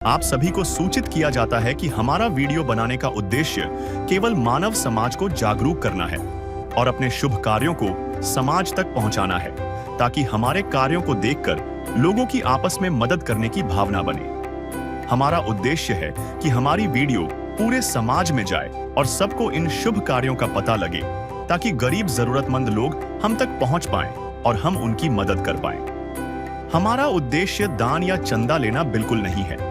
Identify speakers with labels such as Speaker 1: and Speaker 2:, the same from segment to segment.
Speaker 1: आप सभी को सूचित किया जाता है कि हमारा वीडियो बनाने का उद्देश्य केवल मानव समाज को जागरूक करना है और अपने शुभ कार्यों को समाज तक पहुंचाना है, ताकि हमारे कार्यों को देखकर लोगों की आपस में मदद करने की भावना बने। हमारा उद्देश्य है कि हमारी वीडियो पूरे समाज में जाए और सबको इन शुभ कार्यों का पता लगे, ताकि गरीब जरूरतमंद लोग हम तक पहुंच पाएं और हम उनकी मदद कर पाएं। हमारा उद्देश्य दान या चंदा लेना बिल्कुल नहीं है।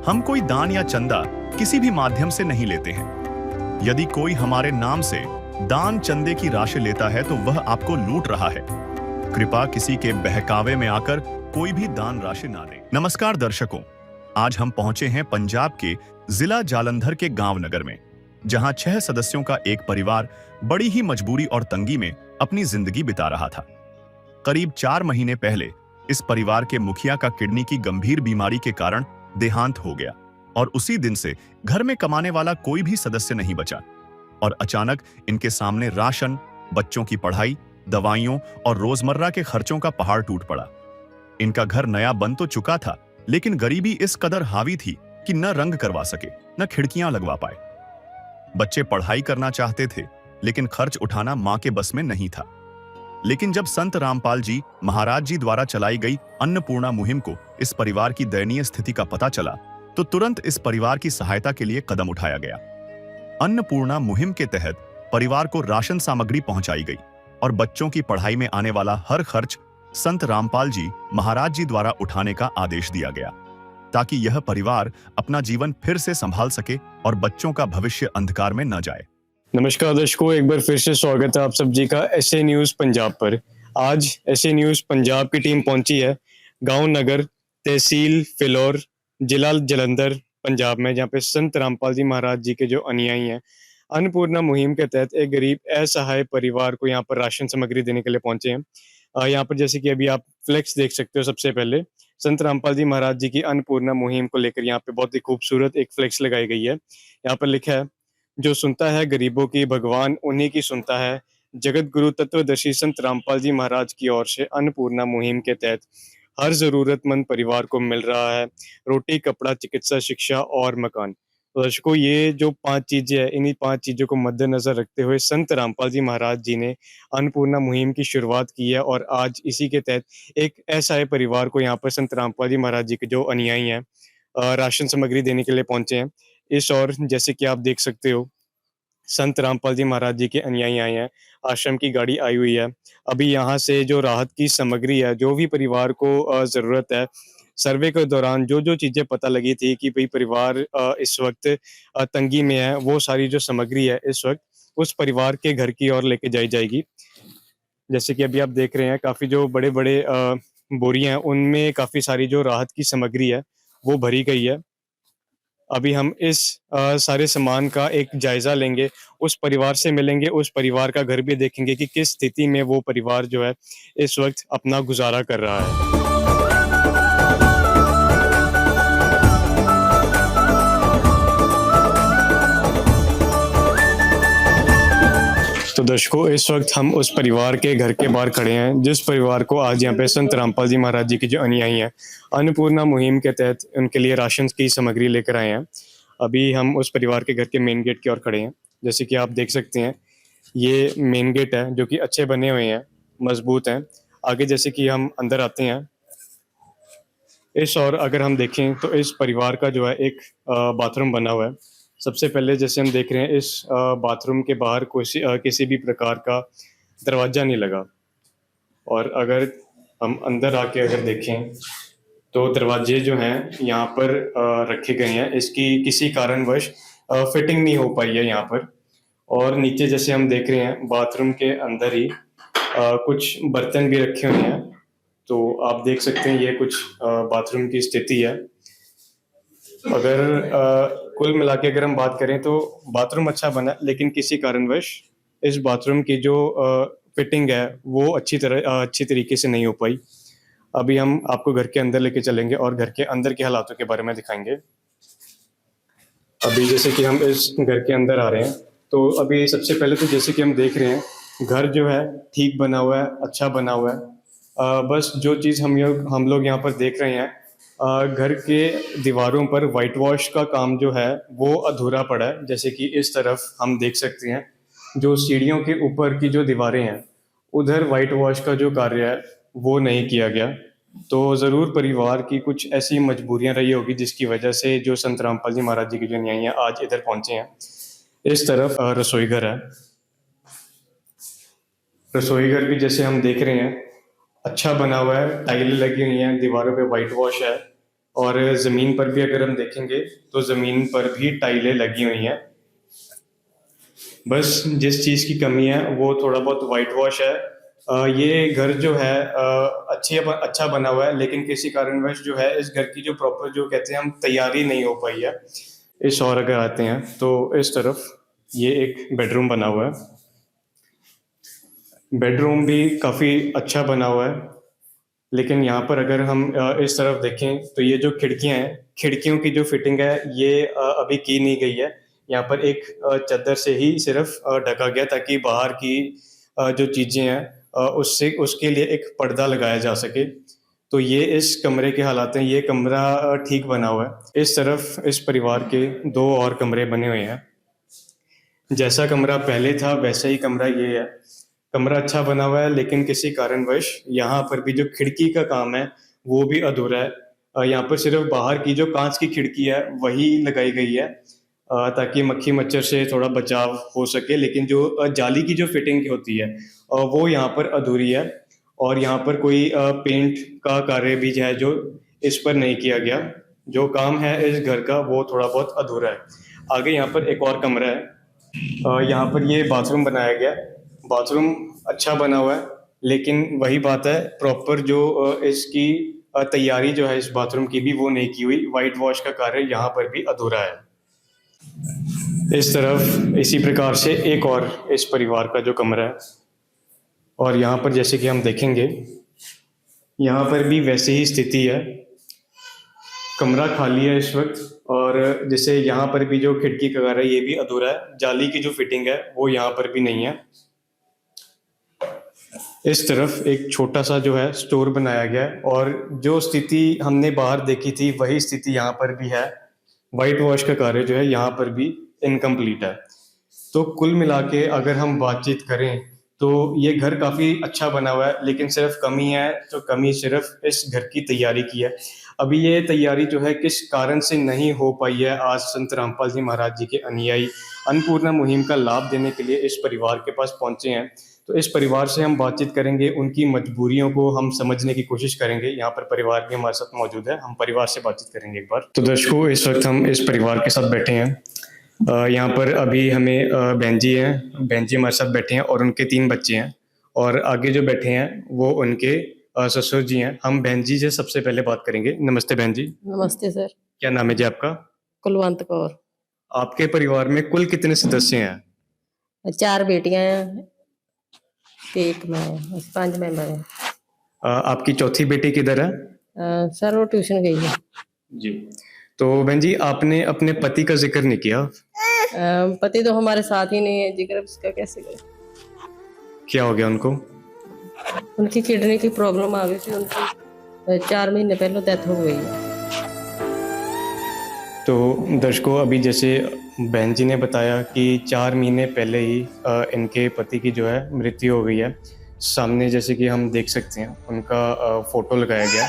Speaker 1: हम कोई दान या चंदा किसी भी माध्यम से नहीं लेते हैं। यदि कोई हमारे नाम से दान चंदे की राशि लेता है तो वह आपको लूट रहा है। कृपया किसी के बहकावे में आकर कोई भी दान राशि ना दें। नमस्कार दर्शकों, आज हम पहुंचे हैं पंजाब के जिला जालंधर के गांव नगर में, जहां 6 सदस्यों का एक परिवार बड़ी ही मजबूरी और तंगी में अपनी जिंदगी बिता रहा था। करीब 4 महीने पहले इस परिवार के मुखिया का किडनी की गंभीर बीमारी के कारण देहांत हो गया और उसी दिन से घर में कमाने वाला कोई भी सदस्य नहीं बचा और अचानक इनके सामने राशन, बच्चों की पढ़ाई, दवाइयों और रोजमर्रा के खर्चों का पहाड़ टूट पड़ा। इनका घर नया बन तो चुका था, लेकिन गरीबी इस कदर हावी थी कि न रंग करवा सके, न खिड़कियां लगवा पाए। बच्चे पढ़ाई करना चाहते थे, लेकिन खर्च उठाना मां के बस में नहीं था। लेकिन जब संत रामपाल जी महाराज जी द्वारा चलाई गई अन्नपूर्णा मुहिम को इस परिवार की दयनीय स्थिति का पता चला, तो तुरंत इस परिवार की सहायता के लिए कदम उठाया गया। अन्नपूर्णा मुहिम के तहत परिवार को राशन सामग्री पहुंचाई गई और बच्चों की पढ़ाई में आने वाला हर खर्च संत रामपाल जी महाराज जी द्वारा उठाने का आदेश दिया गया, ताकि यह परिवार अपना जीवन फिर से संभाल सके और बच्चों का भविष्य अंधकार में न जाए।
Speaker 2: नमस्कार दर्शकों, एक बार फिर से स्वागत है आप सब जी का एसए न्यूज़ पंजाब पर। आज एसए न्यूज़ पंजाब की टीम पहुंची है गांव नगर, तहसील फिलौर, जिला जालंधर, पंजाब में, जहां पे संत रामपाल जी महाराज जी के जो अनुयायी हैं, अन्नपूर्णा मुहिम के तहत एक गरीब असहाय परिवार को यहां पर राशन सामग्री देने के लिए पहुंचे हैं। यहाँ पर जैसे कि अभी आप फ्लेक्स देख सकते हो, सबसे पहले संत रामपाल जी महाराज जी की अन्नपूर्णा मुहिम को लेकर यहाँ पे बहुत ही खूबसूरत एक फ्लेक्स लगाई गई है। यहाँ पर लिखा है, जो सुनता है गरीबों की, भगवान उन्हीं की सुनता है। जगत गुरु तत्वदर्शी संत रामपाल जी महाराज की ओर से अन्नपूर्णा मुहिम के तहत हर जरूरतमंद परिवार को मिल रहा है रोटी, कपड़ा, चिकित्सा, शिक्षा और मकान। तो दर्शकों, ये जो 5 चीजें हैं, इन्हीं 5 चीजों को मद्देनजर रखते हुए संत रामपाल जी महाराज जी ने अन्नपूर्णा मुहिम की शुरुआत की है और आज इसी के तहत एक असहाय परिवार को यहाँ पर संत रामपाल जी महाराज जी के जो अनुयायी हैं राशन सामग्री देने के लिए पहुंचे हैं। इस और जैसे कि आप देख सकते हो, संत रामपाल जी महाराज जी के अनुयायी आए हैं, आश्रम की गाड़ी आई हुई है। अभी यहाँ से जो राहत की सामग्री है, जो भी परिवार को ज़रूरत है, सर्वे के दौरान जो जो चीज़ें पता लगी थी कि भाई परिवार इस वक्त तंगी में है, वो सारी जो सामग्री है इस वक्त उस परिवार के घर की ओर लेके जाई जाएगी। जैसे कि अभी आप देख रहे हैं, काफ़ी जो बड़े बड़े बोरियां हैं, उनमें काफ़ी सारी जो राहत की सामग्री है वो भरी गई है। अभी हम इस सारे सामान का एक जायजा लेंगे, उस परिवार से मिलेंगे, उस परिवार का घर भी देखेंगे कि किस स्थिति में वो परिवार जो है इस वक्त अपना गुजारा कर रहा है। तो दर्शकों, इस वक्त हम उस परिवार के घर के बाहर खड़े हैं, जिस परिवार को आज यहाँ पे संत रामपाल जी महाराज जी के जो अनुयायी हैं अन्नपूर्णा मुहिम के तहत उनके लिए राशन की सामग्री लेकर आए हैं। अभी हम उस परिवार के घर के मेन गेट की ओर खड़े हैं। जैसे कि आप देख सकते हैं, ये मेन गेट है जो कि अच्छे बने हुए हैं, मजबूत हैं। आगे जैसे कि हम अंदर आते हैं, इस और अगर हम देखें तो इस परिवार का जो है एक बाथरूम बना हुआ है। सबसे पहले जैसे हम देख रहे हैं, इस बाथरूम के बाहर किसी भी प्रकार का दरवाज़ा नहीं लगा, और अगर हम अंदर आके अगर देखें तो दरवाजे जो हैं यहाँ पर रखे गए हैं, इसकी किसी कारणवश फिटिंग नहीं हो पाई है यहाँ पर। और नीचे जैसे हम देख रहे हैं, बाथरूम के अंदर ही कुछ बर्तन भी रखे हुए हैं। तो आप देख सकते हैं, ये कुछ बाथरूम की स्थिति है। अगर कुल मिला के अगर हम बात करें तो बाथरूम अच्छा बना, लेकिन किसी कारणवश इस बाथरूम की जो फिटिंग है वो अच्छी तरीके से नहीं हो पाई। अभी हम आपको घर के अंदर लेके चलेंगे और घर के अंदर के हालातों के बारे में दिखाएंगे। अभी जैसे कि हम इस घर के अंदर आ रहे हैं, तो अभी सबसे पहले तो जैसे कि हम देख रहे हैं, घर जो है ठीक बना हुआ है, अच्छा बना हुआ है। बस जो चीज़ हम लोग यहाँ पर देख रहे हैं, घर के दीवारों पर वाइट वॉश का काम जो है वो अधूरा पड़ा है। जैसे कि इस तरफ हम देख सकते हैं, जो सीढ़ियों के ऊपर की जो दीवारें हैं उधर वाइट वॉश का जो कार्य है वो नहीं किया गया। तो ज़रूर परिवार की कुछ ऐसी मजबूरियां रही होगी जिसकी वजह से जो संत रामपाल जी महाराज जी के जो न्यायी हैं आज इधर पहुंचे हैं। इस तरफ रसोई घर है। रसोई घर भी जैसे हम देख रहे हैं अच्छा बना हुआ है, टाइलें लगी हुई हैं, दीवारों पे वाइट वॉश है और ज़मीन पर भी अगर हम देखेंगे तो ज़मीन पर भी टाइलें लगी हुई हैं। बस जिस चीज़ की कमी है वो थोड़ा बहुत वाइट वॉश है। ये घर जो है अच्छा बना हुआ है, लेकिन किसी कारणवश जो है इस घर की जो प्रॉपर जो कहते हैं हम तैयारी नहीं हो पाई है। इस और अगर आते हैं तो इस तरफ ये एक बेडरूम बना हुआ है। बेडरूम भी काफ़ी अच्छा बना हुआ है, लेकिन यहाँ पर अगर हम इस तरफ देखें तो ये जो खिड़कियाँ हैं, खिड़कियों की जो फिटिंग है ये अभी की नहीं गई है। यहाँ पर एक चादर से ही सिर्फ ढका गया ताकि बाहर की जो चीज़ें हैं उससे उसके लिए एक पर्दा लगाया जा सके। तो ये इस कमरे के हालात हैं। ये कमरा ठीक बना हुआ है। इस तरफ इस परिवार के 2 और कमरे बने हुए हैं। जैसा कमरा पहले था वैसा ही कमरा ये है। कमरा अच्छा बना हुआ है, लेकिन किसी कारणवश यहाँ पर भी जो खिड़की का काम है वो भी अधूरा है। यहाँ पर सिर्फ बाहर की जो कांच की खिड़की है वही लगाई गई है ताकि मक्खी मच्छर से थोड़ा बचाव हो सके, लेकिन जो जाली की जो फिटिंग होती है वो यहाँ पर अधूरी है। और यहाँ पर कोई पेंट का कार्य भी है जो इस पर नहीं किया गया। जो काम है इस घर का वो थोड़ा बहुत अधूरा है। आगे यहाँ पर एक और कमरा है। यहाँ पर ये बाथरूम बनाया गया। बाथरूम अच्छा बना हुआ है, लेकिन वही बात है प्रॉपर जो इसकी तैयारी जो है इस बाथरूम की भी वो नहीं की हुई। वाइट वॉश का कार्य यहाँ पर भी अधूरा है। इस तरफ इसी प्रकार से एक और इस परिवार का जो कमरा है, और यहाँ पर जैसे कि हम देखेंगे यहाँ पर भी वैसे ही स्थिति है। कमरा खाली है इस वक्त, और जैसे यहाँ पर भी जो खिड़की का कार्य है ये भी अधूरा है। जाली की जो फिटिंग है वो यहाँ पर भी नहीं है। इस तरफ एक छोटा सा जो है स्टोर बनाया गया है, और जो स्थिति हमने बाहर देखी थी वही स्थिति यहाँ पर भी है। वाइट वॉश का कार्य जो है यहाँ पर भी इनकम्प्लीट है। तो कुल मिला के अगर हम बातचीत करें तो ये घर काफ़ी अच्छा बना हुआ है, लेकिन सिर्फ कमी है तो कमी सिर्फ इस घर की तैयारी की है। अभी ये तैयारी जो है किस कारण से नहीं हो पाई है, आज संत रामपाल जी महाराज जी के अनुयायी अन्नपूर्णा मुहिम का लाभ देने के लिए इस परिवार के पास पहुंचे हैं। तो इस परिवार से हम बातचीत करेंगे, उनकी मजबूरियों को हम समझने की कोशिश करेंगे। यहाँ पर परिवार भी हमारे साथ मौजूद है, हम परिवार से बातचीत करेंगे एक बार। तो दर्शकों, इस वक्त हम इस परिवार के साथ बैठे हैं। यहाँ पर अभी हमें बहन जी हैं, बहन जी हमारे साथ बैठे हैं और उनके 3 बच्चे हैं, और आगे जो बैठे हैं वो उनके ससुर जी हैं। हम बहन जी से सबसे पहले बात करेंगे। नमस्ते बहन जी।
Speaker 3: नमस्ते सर।
Speaker 2: क्या नाम है जी आपका?
Speaker 3: कुलवंत कौर।
Speaker 2: आपके परिवार में कुल कितने सदस्य हैं?
Speaker 3: 4 बेटियां हैं, एक मैं, बस 5 मेंबर हैं।
Speaker 2: आपकी चौथी बेटी किधर है?
Speaker 3: सर वो ट्यूशन गई है
Speaker 2: जी। तो बहन जी, आपने अपने पति का जिक्र नहीं किया।
Speaker 3: पति तो हमारे साथ ही नहीं है, जिक्र उसका कैसे करें।
Speaker 2: क्या हो गया उनको?
Speaker 3: उनकी किडनी की प्रॉब्लम आ गई थी, उनकी 4 महीने पहले डेथ हो गई है।
Speaker 2: तो दर्शकों, अभी जैसे बहन जी ने बताया कि 4 महीने पहले ही इनके पति की जो है मृत्यु हो गई है। सामने जैसे कि हम देख सकते हैं उनका फोटो लगाया गया।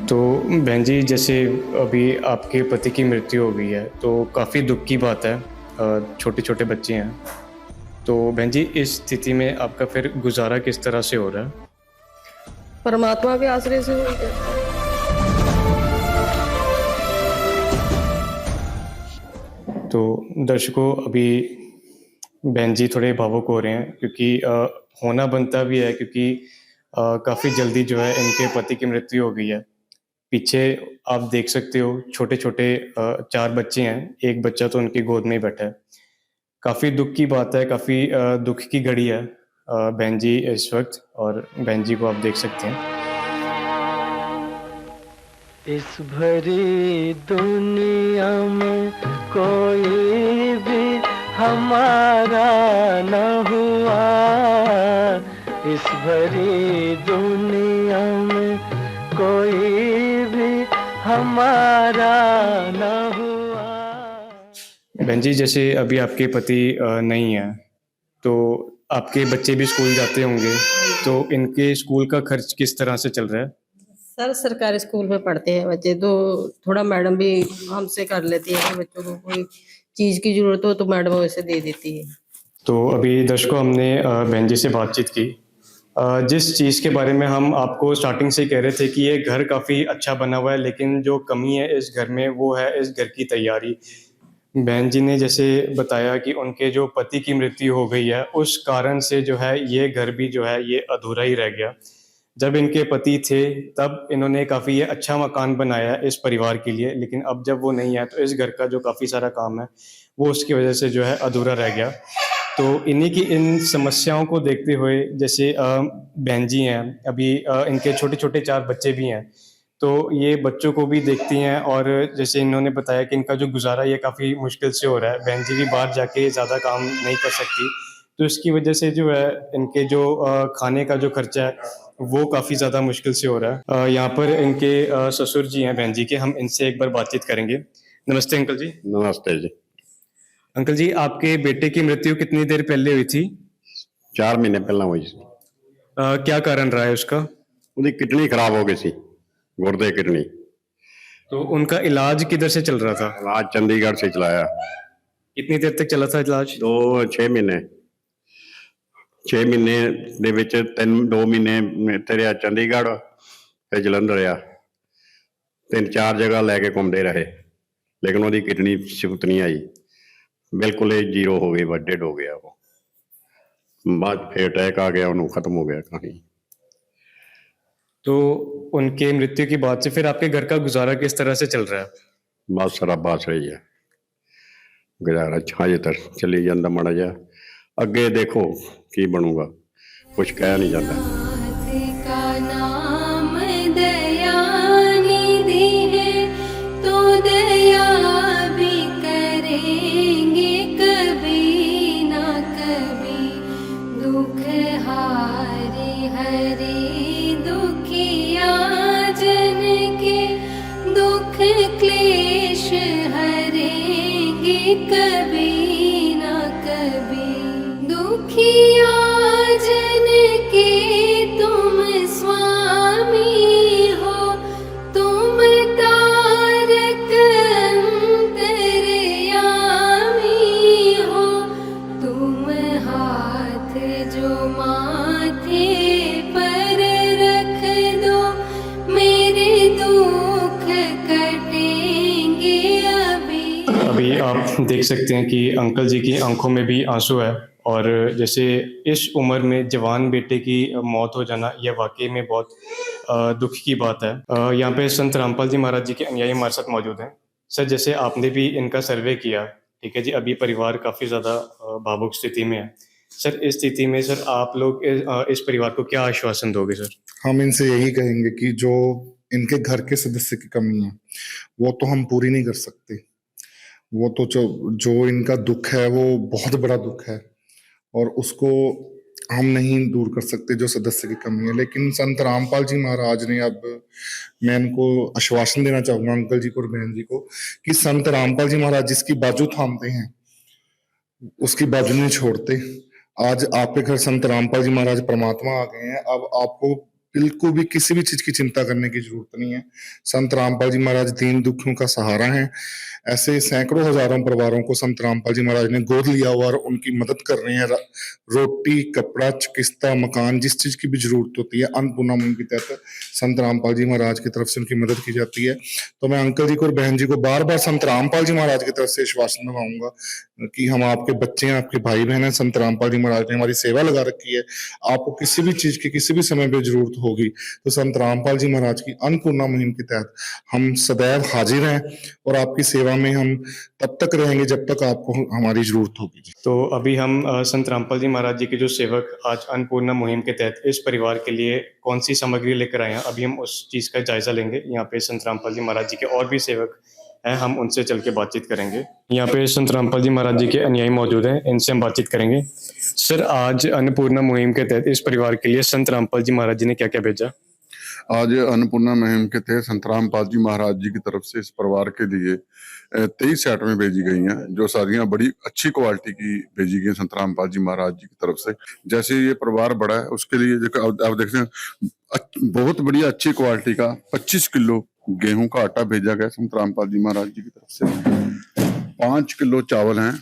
Speaker 2: तो बहन जी, जैसे अभी आपके पति की मृत्यु हो गई है तो काफ़ी दुख की बात है। छोटे छोटे बच्चे हैं, तो बहन जी इस स्थिति में आपका फिर गुजारा किस तरह से हो रहा है?
Speaker 3: परमात्मा के आश्रय से हो जाता है।
Speaker 2: तो दर्शकों, अभी बहन जी थोड़े भावुक हो रहे हैं, क्योंकि होना बनता भी है, क्योंकि काफ़ी जल्दी जो है इनके पति की मृत्यु हो गई है। पीछे आप देख सकते हो छोटे छोटे 4 बच्चे हैं, एक बच्चा तो उनकी गोद में ही बैठा है। काफ़ी दुख की बात है, काफ़ी दुख की घड़ी है बहन जी इस वक्त, और बहन जी को आप देख सकते हैं।
Speaker 4: इस भरी दुनिया में कोई भी हमारा न हुआ, इस भरी दुनिया में हमारा न हुआ।
Speaker 2: बहन जी, जैसे अभी आपके पति नहीं है, तो आपके बच्चे भी स्कूल जाते होंगे, तो इनके स्कूल का खर्च किस तरह से चल रहा है?
Speaker 3: सर सरकारी स्कूल में पढ़ते हैं बच्चे, तो थोड़ा मैडम भी हमसे कर लेती है कि बच्चों को कोई चीज की जरूरत हो तो मैडम वैसे दे देती है।
Speaker 2: तो अभी दर्शकों, हमने बहन जी से बातचीत की। जिस चीज़ के बारे में हम आपको स्टार्टिंग से कह रहे थे कि ये घर काफ़ी अच्छा बना हुआ है, लेकिन जो कमी है इस घर में वो है इस घर की तैयारी। बहन जी ने जैसे बताया कि उनके जो पति की मृत्यु हो गई है, उस कारण से जो है ये घर भी जो है ये अधूरा ही रह गया। जब इनके पति थे तब इन्होंने काफ़ी ये अच्छा मकान बनाया है इस परिवार के लिए, लेकिन अब जब वो नहीं है तो इस घर का जो काफ़ी सारा काम है वो उसकी वजह से जो है अधूरा रह गया। तो इन्हीं की इन समस्याओं को देखते हुए जैसे बहन जी हैं, अभी इनके छोटे-छोटे 4 बच्चे भी हैं, तो ये बच्चों को भी देखती हैं और जैसे इन्होंने बताया कि इनका जो गुज़ारा ये काफ़ी मुश्किल से हो रहा है। बहन जी भी बाहर जाके ज़्यादा काम नहीं कर सकती, तो इसकी वजह से जो है इनके जो खाने का जो खर्चा है, वो काफ़ी ज़्यादा मुश्किल से हो रहा है। यहाँ पर इनके ससुर जी हैं बहन जी के, हम इनसे एक बार बातचीत करेंगे। नमस्ते अंकल जी।
Speaker 5: नमस्ते जी।
Speaker 2: अंकल जी, आपके बेटे की मृत्यु कितनी देर पहले हुई थी?
Speaker 5: 4 महीने पहला हुई सी।
Speaker 2: क्या कारण रहा है उसका?
Speaker 5: ਉਹਦੀ किडनी खराब हो गई सी, गुर्दे किडनी।
Speaker 2: तो उनका इलाज किधर से चल रहा था?
Speaker 5: इलाज चंडीगढ़ से चलाया।
Speaker 2: कितनी देर तक चला था इलाज?
Speaker 5: 6 ਮਹੀਨੇ। 6 ਮਹੀਨੇ ਦੇ ਵਿੱਚ 2 ਮਹੀਨੇ ਇੱਥੇ ਰਿਹਾ ਚੰਡੀਗੜ੍ਹ, ਫਿਰ ਜਲੰਧਰ ਰਿਹਾ। 3-4 ਜਗ੍ਹਾ ਲੈ ਕੇ ਘੁੰਮਦੇ ਰਹੇ, ਲੇਕਿਨ ਉਹਦੀ ਕਿਡਨੀ ਸਿਫਤ ਨਹੀਂ ਆਈ। ਬਿਲਕੁਲ ਹੀ ਜ਼ੀਰੋ ਹੋ ਗਈ, ਡੈਡ ਹੋ ਗਿਆ ਉਹ। ਬਾਅਦ ਫਿਰ ਅਟੈਕ ਆ ਗਿਆ, ਉਹਨੂੰ ਖਤਮ ਹੋ ਗਿਆ ਕਹਾਣੀ।
Speaker 2: तो उनके मृत्यु की बाद से फिर आपके घर का गुजारा किस तरह से चल रहा है?
Speaker 5: ਬਸ ਸਾਰਾ ਬਾਸ ਰਹੀ ਹੈ, ਗੁਜ਼ਾਰਾ ਹਜੇ ਤੱਕ ਚੱਲੀ ਜਾਂਦਾ ਮਾੜਾ ਜਿਹਾ। ਅੱਗੇ ਦੇਖੋ ਕੀ ਬਣੂਗਾ, ਕੁਝ ਕਹਿ ਨਹੀਂ ਜਾਂਦਾ।
Speaker 6: का नाम दयानिधि है, तो दया भी करेंगे कभी ना कभी। दुख हारे हरे दुखिया जन के, दुख क्लेश हरेंगे कभी ना कभी। दुखिया जन के तुम स्वामी हो, तुम तारक अंतर्यामी हो। तुम हाथ जो माथे पर रख दो, मेरे दुख कटेंगे अभी।
Speaker 2: अभी आप देख सकते हैं कि अंकल जी की आंखों में भी आंसू है, और जैसे इस उम्र में जवान बेटे की मौत हो जाना यह वाकई में बहुत दुख की बात है। यहाँ पे संत रामपाल जी महाराज जी के अनुयायी हमारे साथ मौजूद हैं। सर, जैसे आपने भी इनका सर्वे किया, ठीक है जी, अभी परिवार काफ़ी ज़्यादा भावुक स्थिति में है। सर, इस स्थिति में सर आप लोग इस परिवार को क्या आश्वासन दोगे सर?
Speaker 7: हम इनसे यही कहेंगे कि जो इनके घर के सदस्य की कमी है वो तो हम पूरी नहीं कर सकते। वो तो जो इनका दुख है वो बहुत बड़ा दुख है और उसको हम नहीं दूर कर सकते, जो सदस्य की कमी है। लेकिन संत रामपाल जी महाराज ने, अब मैं इनको आश्वासन देना चाहूंगा अंकल जी को और बहन जी को, कि संत रामपाल जी महाराज जिसकी बाजू थामते हैं उसकी बाजू नहीं छोड़ते। आज आपके घर संत रामपाल जी महाराज परमात्मा आ गए हैं, अब आपको बिल्कुल भी किसी भी चीज की चिंता करने की जरूरत नहीं है। संत रामपाल जी महाराज दीन दुखियों का सहारा हैं। ऐसे सैकड़ों हजारों परिवारों को संत रामपाल जी महाराज ने गोद लिया हुआ और उनकी मदद कर रहे हैं। रोटी, कपड़ा, चिकित्सा, मकान, जिस चीज की भी जरूरत होती है, अन्नपूर्णा मुहिम के तहत संत रामपाल जी महाराज की तरफ से उनकी मदद की जाती है। तो मैं अंकल जी को और बहन जी को बार बार संत रामपाल जी महाराज की तरफ से आश्वासन दिलाऊंगा कि हम आपके बच्चे हैं, आपके भाई बहन हैं। संत रामपाल जी महाराज ने हमारी सेवा लगा रखी है। आपको किसी भी चीज की किसी भी समय पे जरूरत होगी तो संत रामपाल जी महाराज की अन्नपूर्णा मुहिम के तहत हम सदैव हाजिर हैं और आपकी सेवा में हम तब तक रहेंगे जब तक आपको हमारी जरूरत होगी।
Speaker 2: तो अभी हम संत रामपाल जी महाराज जी के जो सेवक आज अन्नपूर्णा मुहिम के तहत इस परिवार के लिए कौन सी सामग्री लेकर आए हैं, अभी हम उस चीज़ का जायजा लेंगे। यहाँ पे संत रामपाल जी महाराज जी के और भी सेवक हैं, हम उनसे चल के बातचीत करेंगे। यहाँ पे संत रामपाल जी महाराज जी के अनुयायी मौजूद हैं, इनसे हम बातचीत करेंगे। सर, आज अन्नपूर्णा मुहिम के तहत इस परिवार के लिए संत रामपाल जी महाराज जी ने क्या क्या भेजा?
Speaker 8: आज अन्नपूर्णा मुहिम के तहत संतराम पाल जी महाराज जी की तरफ से इस परिवार के लिए 23 आइटमें भेजी गई हैं, जो सारियां बड़ी अच्छी क्वालिटी की भेजी गई हैं संतराम पाल जी महाराज जी की तरफ से। जैसे ये परिवार बड़ा है उसके लिए आप देखते हैं बहुत बढ़िया अच्छी क्वालिटी का 25 किलो गेहूं का आटा भेजा गया संतराम पाल जी महाराज जी की तरफ से। 5 किलो चावल हैं,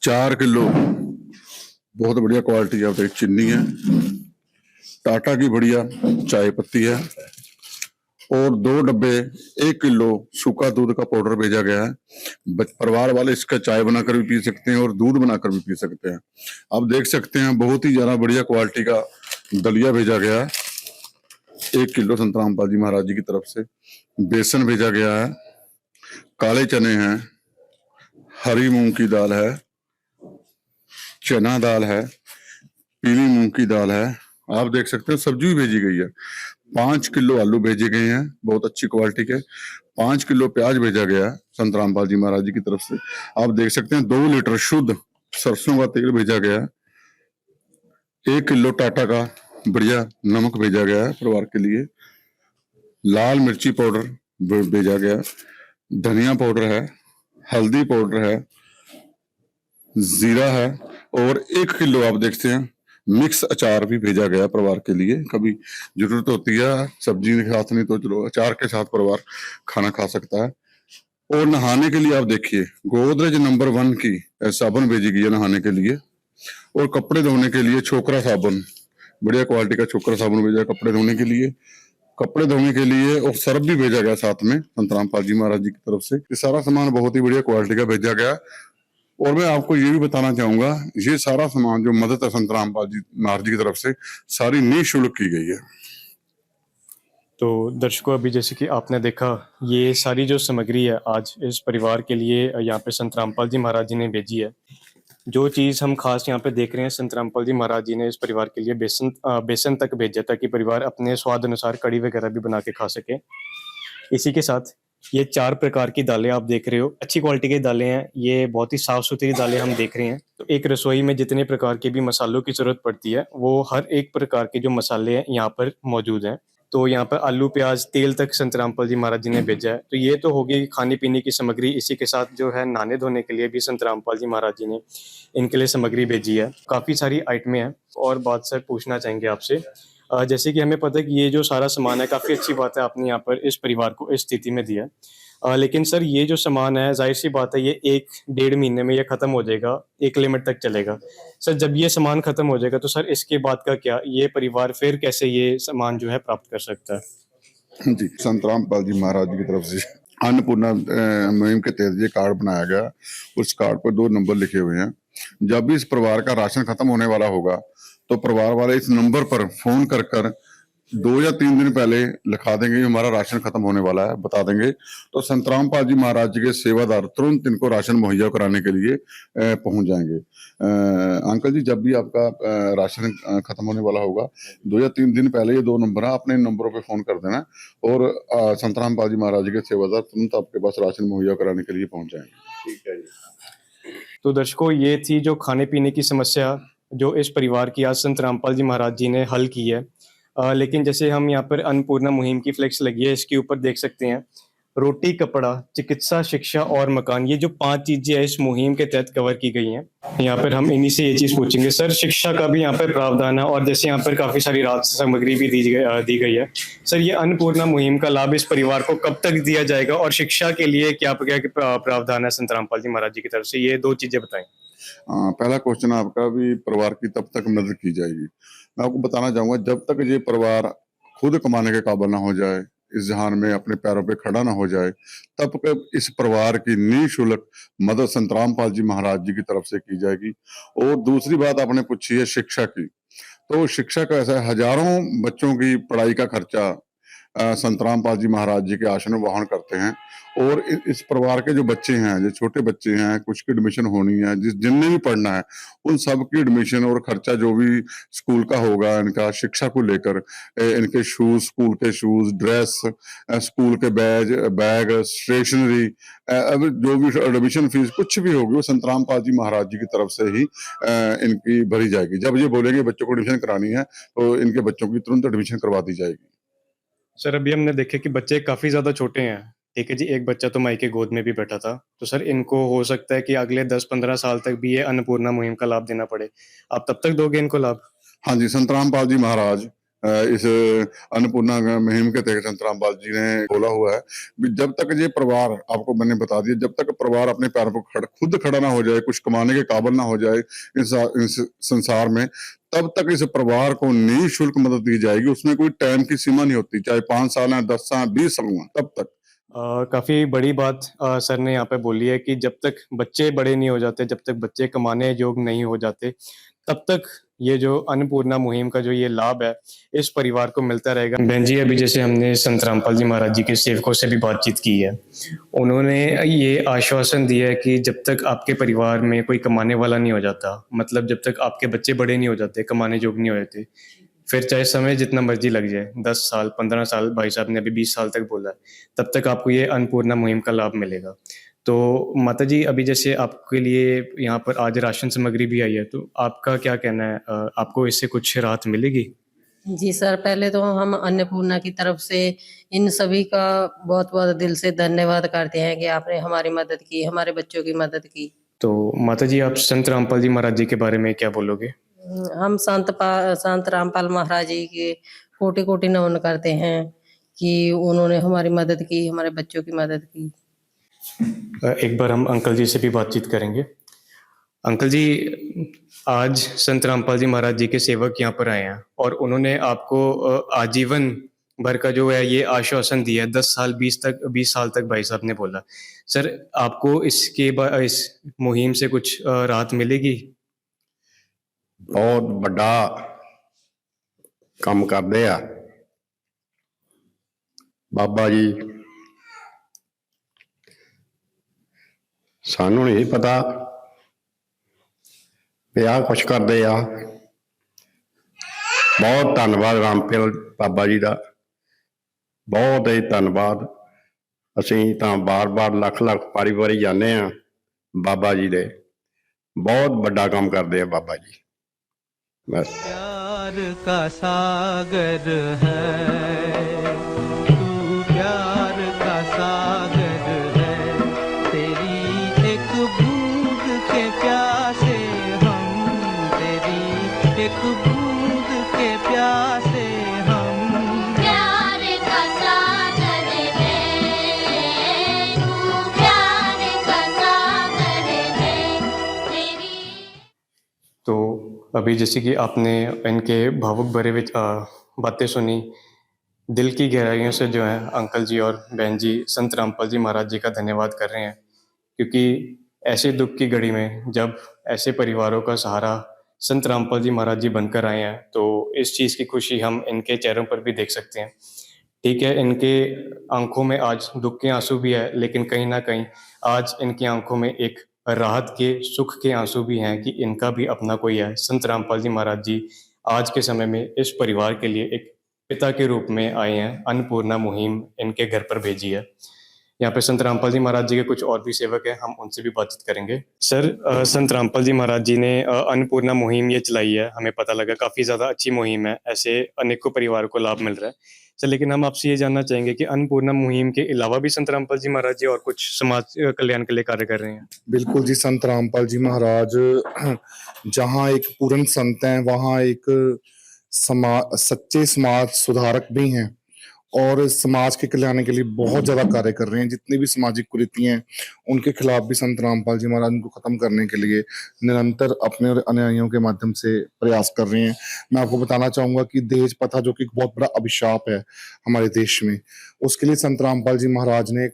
Speaker 8: 4 किलो बहुत बढ़िया क्वालिटी का चीनी है, टाटा की बढ़िया चाय पत्ती है, और 2 डब्बे 1 किलो सूखा दूध का पाउडर भेजा गया है। परिवार वाले इसका चाय बनाकर भी पी सकते हैं और दूध बनाकर भी पी सकते हैं। आप देख सकते हैं बहुत ही ज्यादा बढ़िया क्वालिटी का दलिया भेजा गया है 1 किलो संतराम पाल जी महाराज जी की तरफ से। बेसन भेजा गया है, काले चने हैं, हरी मूंग की दाल है, चना दाल है, पीली मूंग की दाल है। आप देख सकते हैं सब्जी भी भेजी गई है। 5 किलो आलू भेजे गए हैं बहुत अच्छी क्वालिटी के। 5 किलो प्याज भेजा गया है संतराम पाल जी महाराज जी की तरफ से। आप देख सकते हैं 2 लीटर शुद्ध सरसों का तेल भेजा गया है। 1 किलो टाटा का बढ़िया नमक भेजा गया है परिवार के लिए। लाल मिर्ची पाउडर भेजा गया, धनिया पाउडर है, हल्दी पाउडर है, जीरा है, और 1 किलो आप देखते हैं मिक्स अचार भी भेजा गया परिवार के लिए। कभी जरूरत होती है सब्जी के साथ नहीं तो चलो अचार के साथ परिवार खाना खा सकता है। और नहाने के लिए आप देखिए गोदरेज नंबर 1 की साबुन भेजी गई है नहाने के लिए। और कपड़े धोने के लिए छोकरा साबुन, बढ़िया क्वालिटी का छोकरा साबुन भेजा कपड़े धोने के लिए। कपड़े धोने के लिए और सर्फ भी भेजा गया साथ में संतराम पाल जी महाराज जी की तरफ से। ये सारा सामान बहुत ही बढ़िया क्वालिटी का भेजा गया। और मैं आपको ये भी बताना चाहूंगा ये सारा सामान जो मदद है संतराम पाल जी महाराज जी की तरफ से सारी निःशुल्क की गई है।
Speaker 2: तो दर्शकों, अभी जैसे कि आपने देखा ये सारी जो सामग्री है आज इस परिवार के लिए यहाँ पे संतराम पाल जी महाराज जी ने भेजी है। जो चीज़ हम खास यहाँ पे देख रहे हैं संतराम पाल जी महाराज जी ने इस परिवार के लिए बेसन तक भेजा ताकि परिवार अपने स्वाद अनुसार कड़ी वगैरह भी बना के खा सके। इसी के साथ ये 4 प्रकार की दालें आप देख रहे हो, अच्छी क्वालिटी की दालें हैं। ये बहुत ही साफ सुथरी दालें हम देख रहे हैं। तो एक रसोई में जितने प्रकार के भी मसालों की जरूरत पड़ती है वो हर एक प्रकार के जो मसाले हैं यहाँ पर मौजूद हैं। तो यहाँ पर आलू, प्याज, तेल तक संतराम पाल जी महाराज जी ने भेजा है। तो ये तो होगी खाने पीने की सामग्री। इसी के साथ जो है नहाने धोने के लिए भी संतराम पाल जी महाराज जी ने इनके लिए सामग्री भेजी है। काफ़ी सारी आइटमें हैं। और बात सर पूछना चाहेंगे आपसे, जैसे कि हमें पता है कि ये जो सारा सामान है, काफ़ी अच्छी बात है आपने यहाँ पर इस परिवार को इस स्थिति में दिया है। लेकिन सर ये जो सामान है जाहिर सी बात है ये 1-1.5 महीने में ये ख़त्म हो जाएगा, एक लिमिट तक चलेगा। सर जब ये सामान ख़त्म हो जाएगा तो सर इसके बाद का क्या, ये परिवार फिर कैसे ये सामान जो है प्राप्त कर सकता है?
Speaker 8: जी, संतराम पाल जी महाराज जी की तरफ से अन्नपूर्णा मुहिम के तहत ये कार्ड बनाया गया। उस कार्ड पर 2 नंबर लिखे हुए हैं। जब भी इस परिवार का राशन खत्म होने वाला होगा तो परिवार वाले इस नंबर पर फोन कर 2 या 3 दिन पहले लिखा देंगे हमारा राशन खत्म होने वाला है, बता देंगे। तो संतराम पाल जी महाराज जी के सेवादार तुरंत इनको राशन मुहैया कराने के लिए पहुंच जाएंगे। अंकल जी, जब भी आपका राशन खत्म होने वाला होगा 2 या 3 दिन पहले ये 2 नंबर है, अपने नंबरों पे फोन कर देना और संतराम पाल जी महाराज जी के सेवादार तुरंत आपके पास राशन मुहैया कराने के लिए पहुंच जाएंगे। ठीक है जी।
Speaker 2: तो दर्शकों, ये थी जो खाने पीने की समस्या जो इस परिवार की आज संतराम पाल जी महाराज जी ने हल की है। लेकिन जैसे हम यहाँ पर अन्नपूर्णा मुहिम की फ्लेक्स लगी है, इसके ऊपर देख सकते हैं रोटी, कपड़ा, चिकित्सा, शिक्षा और मकान, ये जो 5 चीजें इस मुहिम के तहत कवर की गई हैं। यहाँ पर हम इन्हीं से ये चीज पूछेंगे। सर शिक्षा का भी यहाँ पर प्रावधान है और जैसे यहाँ पर काफी सारी राहत सामग्री भी दी गई है। सर ये अन्नपूर्णा मुहिम का लाभ इस परिवार को कब तक दिया जाएगा और शिक्षा के लिए क्या प्रावधान है संतराम पाल जी महाराज जी की तरफ से, ये 2 चीजें बताएं।
Speaker 8: पहला क्वेश्चन आपका भी परिवार की तब तक मदद की जाएगी। मैं आपको बताना चाहूंगा जब तक ये परिवार खुद कमाने के काबिल ना हो जाए, इस जहान में अपने पैरों पे खड़ा ना हो जाए, तब तक इस परिवार की निःशुल्क मदद संतराम पाल जी महाराज जी की तरफ से की जाएगी। और दूसरी बात आपने पूछी है शिक्षा की, तो शिक्षा का ऐसा है हजारों बच्चों की पढ़ाई का खर्चा संत रामपाल जी महाराज जी के आश्रम में वाहन करते हैं। और इस परिवार के जो बच्चे हैं, जो छोटे बच्चे हैं, कुछ की एडमिशन होनी है, जिनने भी पढ़ना है, उन सब की एडमिशन और खर्चा जो भी स्कूल का होगा, इनका शिक्षा को लेकर, इनके शूज, स्कूल के शूज, ड्रेस, स्कूल के बैग, स्टेशनरी, अब जो भी एडमिशन फीस कुछ भी होगी वो संत रामपाल जी महाराज जी की तरफ से ही इनकी भरी जाएगी। जब ये बोलेंगे बच्चों को एडमिशन करानी है तो इनके बच्चों की तुरंत एडमिशन करवा दी जाएगी।
Speaker 2: सर अभी हमने देखे कि बच्चे काफी ज्यादा छोटे हैं, ठीक है जी, एक बच्चा तो माई के गोद में भी बैठा था, तो सर इनको हो सकता है कि अगले 10-15 साल तक भी ये अन्नपूर्णा मुहिम का लाभ देना पड़े, आप तब तक दोगे इनको लाभ?
Speaker 8: हाँ जी, संत रामपाल जी महाराज इस अन्नपूर्णा मुहिम के तहत संत रामपाल जी ने बोला हुआ है कि जब तक ये परिवार, आपको मैंने बता दिया, जब तक परिवार अपने पैरों पर खुद खड़ा ना हो जाए, कुछ कमाने के काबिल ना हो जाए इस संसार में, तब तक इस परिवार को निःशुल्क मदद दी जाएगी। उसमें कोई टाइम की सीमा नहीं होती, चाहे 5 साल है, 10 साल, 20 साल हुआ, तब तक।
Speaker 2: काफी बड़ी बात सर ने यहाँ पे बोली है कि जब तक बच्चे बड़े नहीं हो जाते, जब तक बच्चे कमाने योग्य नहीं हो जाते, तब तक ये जो अन्नपूर्णा मुहिम का जो ये लाभ है इस परिवार को मिलता रहेगा। बहन जी, अभी जैसे हमने संत रामपाल जी महाराज जी के सेवकों से भी बातचीत की है, उन्होंने ये आश्वासन दिया है कि जब तक आपके परिवार में कोई कमाने वाला नहीं हो जाता, मतलब जब तक आपके बच्चे बड़े नहीं हो जाते, कमाने योग्य नहीं हो जाते, फिर चाहे समय जितना मर्जी लग जाए, 10 साल, 15 साल, भाई साहब ने अभी 20 साल तक बोला है, तब तक आपको ये अन्नपूर्णा मुहिम का लाभ मिलेगा। तो माता जी, अभी जैसे आपके लिए यहाँ पर आज राशन सामग्री भी आई है, तो आपका क्या कहना है, आपको इससे कुछ राहत मिलेगी?
Speaker 3: जी सर, पहले तो हम अन्नपूर्णा की तरफ से इन सभी का बहुत बहुत दिल से धन्यवाद करते हैं कि आपने हमारी मदद की, हमारे बच्चों की मदद की।
Speaker 2: तो माता जी, आप संत रामपाल जी महाराज जी के बारे में क्या बोलोगे?
Speaker 3: हम संत रामपाल महाराज जी के कोटि कोटि नमन करते हैं कि उन्होंने हमारी मदद की, हमारे बच्चों की मदद की।
Speaker 2: एक बार हम अंकल जी से भी बातचीत करेंगे। अंकल जी, आज संत रामपाल जी महाराज जी के सेवक यहाँ पर आए हैं और उन्होंने आपको आजीवन भर का जो है ये आश्वासन दिया है, 10 साल 20 साल तक भाई साहब ने बोला। सर, आपको इस मुहिम से कुछ राहत मिलेगी?
Speaker 5: बहुत ਵੱਡਾ ਕੰਮ ਕਰਦੇ ਆ ਬਾਬਾ ਜੀ। ਸਾਨੂੰ ਨਹੀਂ ਪਤਾ ਵੀ ਆਹ ਕੁਛ ਕਰਦੇ ਆ। ਬਹੁਤ ਧੰਨਵਾਦ ਰਾਮਪਾਲ ਬਾਬਾ ਜੀ ਦਾ, ਬਹੁਤ ਹੀ ਧੰਨਵਾਦ। ਅਸੀਂ ਤਾਂ ਬਾਰ-ਬਾਰ ਲੱਖ ਵਾਰੀ ਜਾਂਦੇ ਆ ਬਾਬਾ ਜੀ ਦੇ। ਬਹੁਤ ਵੱਡਾ ਕੰਮ ਕਰਦੇ ਆ ਬਾਬਾ ਜੀ। बस
Speaker 4: प्यार का सागर है तू, प्यार का सागर है, तेरी एक बूंद के प्यासे हम, तेरी एक बूंद के प्यासे हम।
Speaker 6: प्यार का सागर है तू, प्यार का सागर है तेरी।
Speaker 2: तो अभी जैसे कि आपने इनके भावुक भरे बातें सुनी, दिल की गहराइयों से जो है अंकल जी और बहन जी संत रामपाल जी महाराज जी का धन्यवाद कर रहे हैं, क्योंकि ऐसे दुख की घड़ी में जब ऐसे परिवारों का सहारा संत रामपाल जी महाराज जी बनकर आए हैं, तो इस चीज़ की खुशी हम इनके चेहरों पर भी देख सकते हैं। ठीक है, इनके आंखों में आज दुख के आंसू भी है, लेकिन कहीं ना कहीं आज इनकी आंखों में एक राहत के, सुख के आंसू भी हैं कि इनका भी अपना कोई है। संत रामपाल जी महाराज जी आज के समय में इस परिवार के लिए एक पिता के रूप में आए हैं। अन्नपूर्णा मुहिम इनके घर पर भेजी है। यहाँ पे संत रामपाल जी महाराज जी के कुछ और भी सेवक हैं, हम उनसे भी बातचीत करेंगे। सर, संत रामपाल जी महाराज जी ने अन्नपूर्णा मुहिम ये चलाई है, हमें पता लगा काफी ज्यादा अच्छी मुहिम है, ऐसे अनेकों परिवारों को लाभ मिल रहा है। सर, लेकिन हम आपसे ये जानना चाहेंगे कि अन्नपूर्णा मुहिम के अलावा भी संत रामपाल जी महाराज जी और कुछ समाज कल्याण के लिए कार्य कर रहे हैं?
Speaker 7: बिल्कुल जी, संत रामपाल जी महाराज जहाँ एक पूर्ण संत हैं, वहाँ एक सच्चे समाज सुधारक भी हैं और समाज के कल्याण के लिए बहुत ज्यादा कार्य कर रहे हैं। जितनी भी सामाजिक कुरीतियां हैं उनके खिलाफ भी संत रामपाल जी महाराज उनको खत्म करने के लिए निरंतर अपने और अनुयायियों के माध्यम से प्रयास कर रहे हैं। मैं आपको बताना चाहूंगा कि दहेज प्रथा, जो कि एक बहुत बड़ा अभिशाप है हमारे देश में, उसके लिए संत रामपाल जी महाराज ने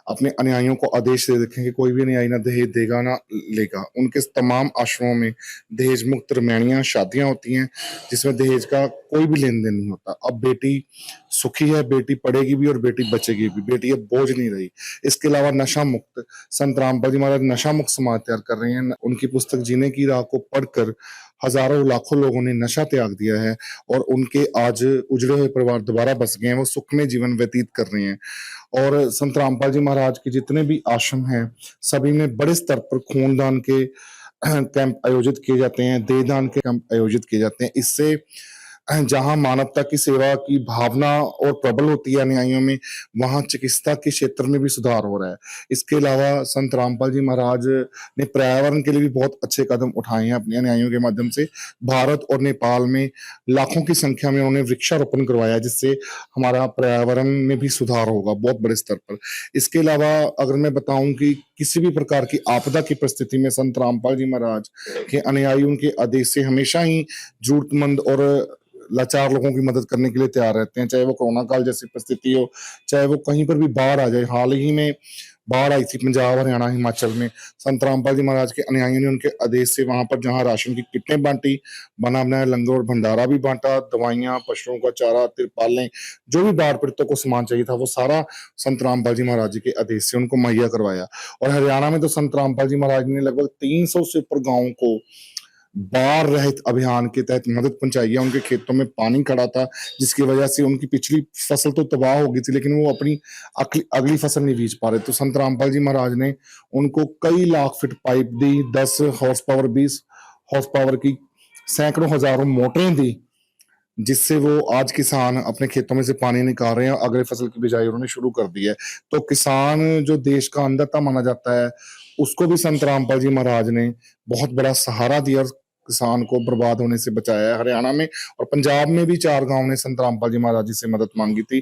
Speaker 7: अपने अनुयायियों को आदेश दे रखे हैं कि कोई भी अनुयायी ना दहेज देगा ना लेगा। उनके तमाम आश्रमों में दहेज मुक्त रमैनियां शादियां होती हैं जिसमें दहेज का कोई भी लेन देन नहीं होता। अब बेटी सुखी है, बेटी पढ़ेगी भी और बेटी बचेगी भी, बेटी अब बोझ नहीं रही। इसके अलावा नशा मुक्त, संत रामपाल जी महाराज नशा मुक्त समाज तैयार कर रहे हैं। उनकी पुस्तक जीने की राह को पढ़कर हजारों लाखों लोगों ने नशा त्याग दिया है और उनके आज उजड़े हुए परिवार दोबारा बस गए हैं, वो सुखमय जीवन व्यतीत कर रहे हैं। और संत रामपाल जी महाराज के जितने भी आश्रम हैं सभी में बड़े स्तर पर खूनदान के कैंप आयोजित किए जाते हैं, देहदान के कैंप आयोजित किए जाते हैं। इससे जहां मानवता की सेवा की भावना और प्रबल होती है अनुयायियों में, वहां चिकित्सा के क्षेत्र में भी सुधार हो रहा है। इसके अलावा संत रामपाल जी महाराज ने पर्यावरण के लिए भी बहुत अच्छे कदम उठाए हैं अपने अनुयायियों के माध्यम से। भारत और नेपाल में लाखों की संख्या में उन्होंने वृक्षारोपण करवाया जिससे हमारा पर्यावरण में भी सुधार होगा बहुत बड़े स्तर पर। इसके अलावा अगर मैं बताऊं कि किसी भी प्रकार की आपदा की परिस्थिति में संत रामपाल जी महाराज के अनुयायी उनके आदेश से हमेशा ही जरूरतमंद और लाचार लोगों की मदद करने के लिए तैयार रहते हैं, चाहे वो कोरोना काल जैसी परिस्थिति हो, चाहे वो कहीं पर भी बाढ़ आ जाए। हाल ही में बाढ़ आई थी पंजाब, हरियाणा, हिमाचल में। संत रामपाल जी महाराज के अनुयायियों ने उनके आदेश से वहां पर जहां राशन की किटें बांटी, बना बनाया लंगर और भंडारा भी बांटा, दवाइयां, पशुओं का चारा, तिरपालें, जो भी बाढ़ पीड़ितों को सामान चाहिए था वो सारा संत रामपाल जी महाराज जी के आदेश से उनको मुहैया करवाया। और हरियाणा में तो संत रामपाल जी महाराज ने लगभग 300 से ऊपर गाँवों को बाढ़ रहित अभियान के तहत मदद पहुंचाई है। उनके खेतों में पानी खड़ा था जिसकी वजह से उनकी पिछली फसल तो तबाह हो गई थी, लेकिन वो अपनी अगली फसल नहीं बीज पा रहे। तो संत रामपाल जी महाराज ने उनको कई लाख फीट पाइप दी, 10 हॉर्स पावर 20 हॉर्स पावर की सैकड़ों हजारों मोटरें दी, जिससे वो आज किसान अपने खेतों में से पानी निकाल रहे हैं। अगले फसल की बिजाई उन्होंने शुरू कर दी है। तो किसान जो देश का अन्नदाता माना जाता है उसको भी संत रामपाल जी महाराज ने बहुत बड़ा सहारा दिया और किसान को बर्बाद होने से बचाया है। हरियाणा में और पंजाब में भी 4 गांव ने संत रामपाल जी महाराज जी से मदद मांगी थी।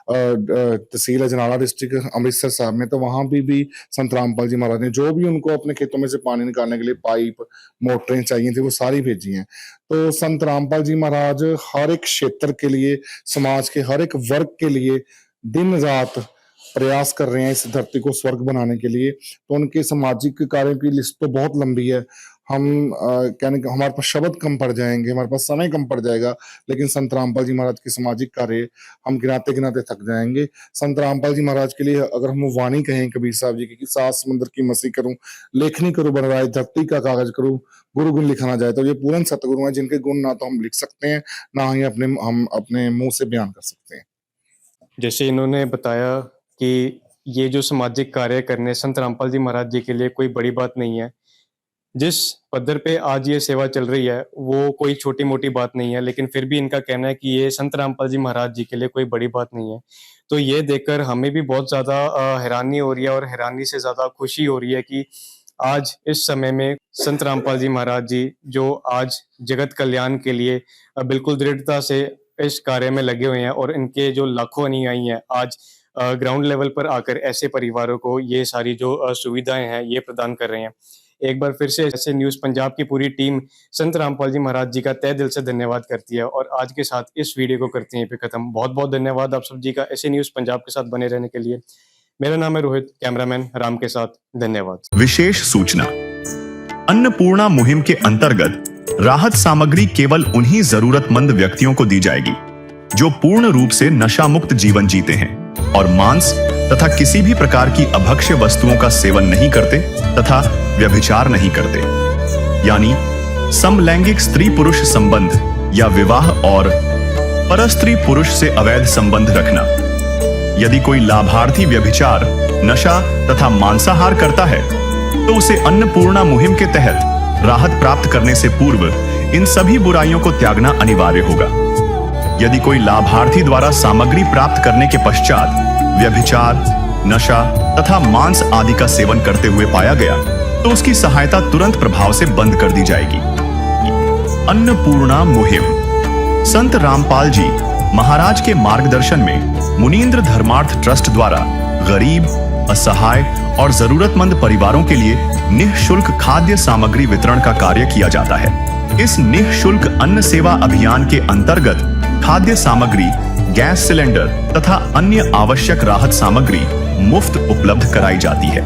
Speaker 7: तहसील अजनाला डिस्ट्रिक्ट अमृतसर साहब में, तो वहां भी संत रामपाल जी महाराज ने जो भी उनको अपने खेतों में से पानी निकालने के लिए पाइप, मोटरें चाहिए थी वो सारी भेजी हैं। तो संत रामपाल जी महाराज हर एक क्षेत्र के लिए, समाज के हर एक वर्ग के लिए दिन रात प्रयास कर रहे हैं इस धरती को स्वर्ग बनाने के लिए। तो उनके सामाजिक कार्यों की लिस्ट तो बहुत लंबी है। हम कहने का हमारे पास शब्द कम पड़ जाएंगे, हमारे पास समय कम पड़ जाएगा, लेकिन संत रामपाल जी महाराज के सामाजिक कार्य हम गिनाते गिनाते थक जाएंगे। संत रामपाल जी महाराज के लिए अगर हम वाणी कहें कबीर साहब जी की कि 7 समुद्र की मसी करूं, लेखनी करूं बनराज, धरती का कागज करूं, गुरु गुण लिखा ना जाए, तो ये पूर्ण सतगुरु हैं जिनके गुण ना तो हम लिख सकते हैं ना ही हम अपने मुंह से बयान कर सकते हैं।
Speaker 2: जैसे इन्होंने बताया कि ये जो सामाजिक कार्य करने संत रामपाल जी महाराज जी के लिए कोई बड़ी बात नहीं है। जिस पद्धर पे आज ये सेवा चल रही है वो कोई छोटी मोटी बात नहीं है, लेकिन फिर भी इनका कहना है कि ये संत रामपाल जी महाराज जी के लिए कोई बड़ी बात नहीं है। तो ये देखकर हमें भी बहुत ज्यादा हैरानी हो रही है और हैरानी से ज्यादा खुशी हो रही है कि आज इस समय में संत रामपाल जी महाराज जी जो आज जगत कल्याण के लिए बिल्कुल दृढ़ता से इस कार्य में लगे हुए हैं और इनके जो लाखों अनुयायी हैं आज ग्राउंड लेवल पर आकर ऐसे परिवारों को ये सारी जो सुविधाएं हैं ये प्रदान कर रहे हैं। एक बार फिर से ऐसे न्यूज़ पंजाब की पूरी टीम संत रामपाल जी महाराज जी का तहे दिल से धन्यवाद करती है और आज के साथ इस वीडियो को करते हैं पे खत्म। बहुत बहुत धन्यवाद आप सब जी का ऐसे न्यूज़ पंजाब के साथ बने रहने के लिए। मेरा नाम है रोहित, कैमरामैन राम के साथ, धन्यवाद।
Speaker 1: विशेष सूचना, अन्नपूर्णा मुहिम के अंतर्गत राहत सामग्री केवल उन्हीं जरूरतमंद व्यक्तियों को दी जाएगी जो पूर्ण रूप से नशा मुक्त जीवन जीते हैं और मांस तथा किसी भी प्रकार की अभक्ष्य वस्तुओं का सेवन नहीं करते तथा व्यभिचार नहीं करते, यानी समलैंगिक स्त्री पुरुष संबंध या विवाह और परस्त्री पुरुष से अवैध संबंध रखना। यदि कोई लाभार्थी व्यभिचार, नशा तथा मांसाहार करता है तो उसे अन्नपूर्णा मुहिम के तहत राहत प्राप्त करने से पूर्व इन सभी बुराइयों को त्यागना अनिवार्य होगा। यदि कोई लाभार्थी द्वारा सामग्री प्राप्त करने के पश्चात व्यभिचार, नशा तथा मांस आदि का सेवन करते हुए पाया गया तो उसकी सहायता तुरंत प्रभाव से बंद कर दी जाएगी। अन्नपूर्णा मुहिम संत रामपाल जी महाराज के मार्गदर्शन में मुनीन्द्र धर्मार्थ ट्रस्ट द्वारा गरीब, असहाय और जरूरतमंद परिवारों के लिए निःशुल्क खाद्य सामग्री वितरण का कार्य किया जाता है। इस निःशुल्क अन्न सेवा अभियान के अंतर्गत खाद्य सामग्री गैस सिलेंडर तथा अन्य आवश्यक राहत सामग्री मुफ्त उपलब्ध कराई जाती है।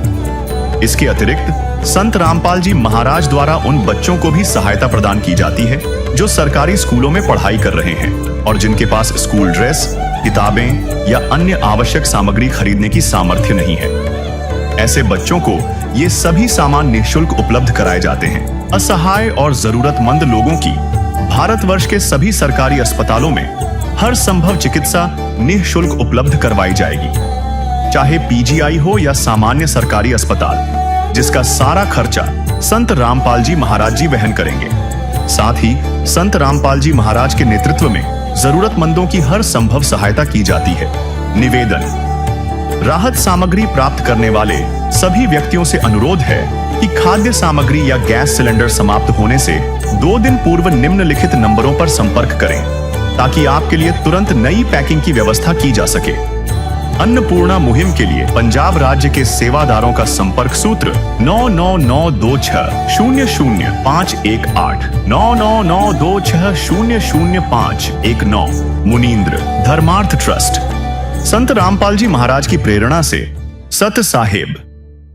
Speaker 1: इसके अतिरिक्त संत रामपाल जी महाराज द्वारा उन बच्चों को भी सहायता प्रदान की जाती है जो सरकारी स्कूलों में पढ़ाई कर रहे हैं और जिनके पास स्कूल ड्रेस, किताबें या अन्य आवश्यक सामग्री खरीदने की सामर्थ्य नहीं है। ऐसे बच्चों को ये सभी सामान निःशुल्क उपलब्ध कराए जाते हैं। असहाय और जरूरतमंद लोगों की भारतवर्ष के सभी सरकारी अस्पतालों में हर संभव चिकित्सा निःशुल्क उपलब्ध करवाई जाएगी, चाहे पीजीआई हो या सामान्य सरकारी अस्पताल, जिसका सारा खर्चा संत रामपाल जी महाराज जी वहन करेंगे। साथ ही संत रामपाल जी महाराज के नेतृत्व में जरूरतमंदों की हर संभव सहायता की जाती है। निवेदन: राहत सामग्री प्राप्त करने वाले सभी व्यक्तियों से अनुरोध है कि खाद्य सामग्री या गैस सिलेंडर समाप्त होने से 2 दिन पूर्व निम्नलिखित नंबरों पर संपर्क करें ताकि आपके लिए तुरंत नई पैकिंग की व्यवस्था की जा सके। अन्नपूर्णा मुहिम के लिए पंजाब राज्य के सेवादारों का संपर्क सूत्र 9992600518 9992600519। मुनींद्र धर्मार्थ ट्रस्ट। संत रामपाल जी महाराज की प्रेरणा से सत साहेब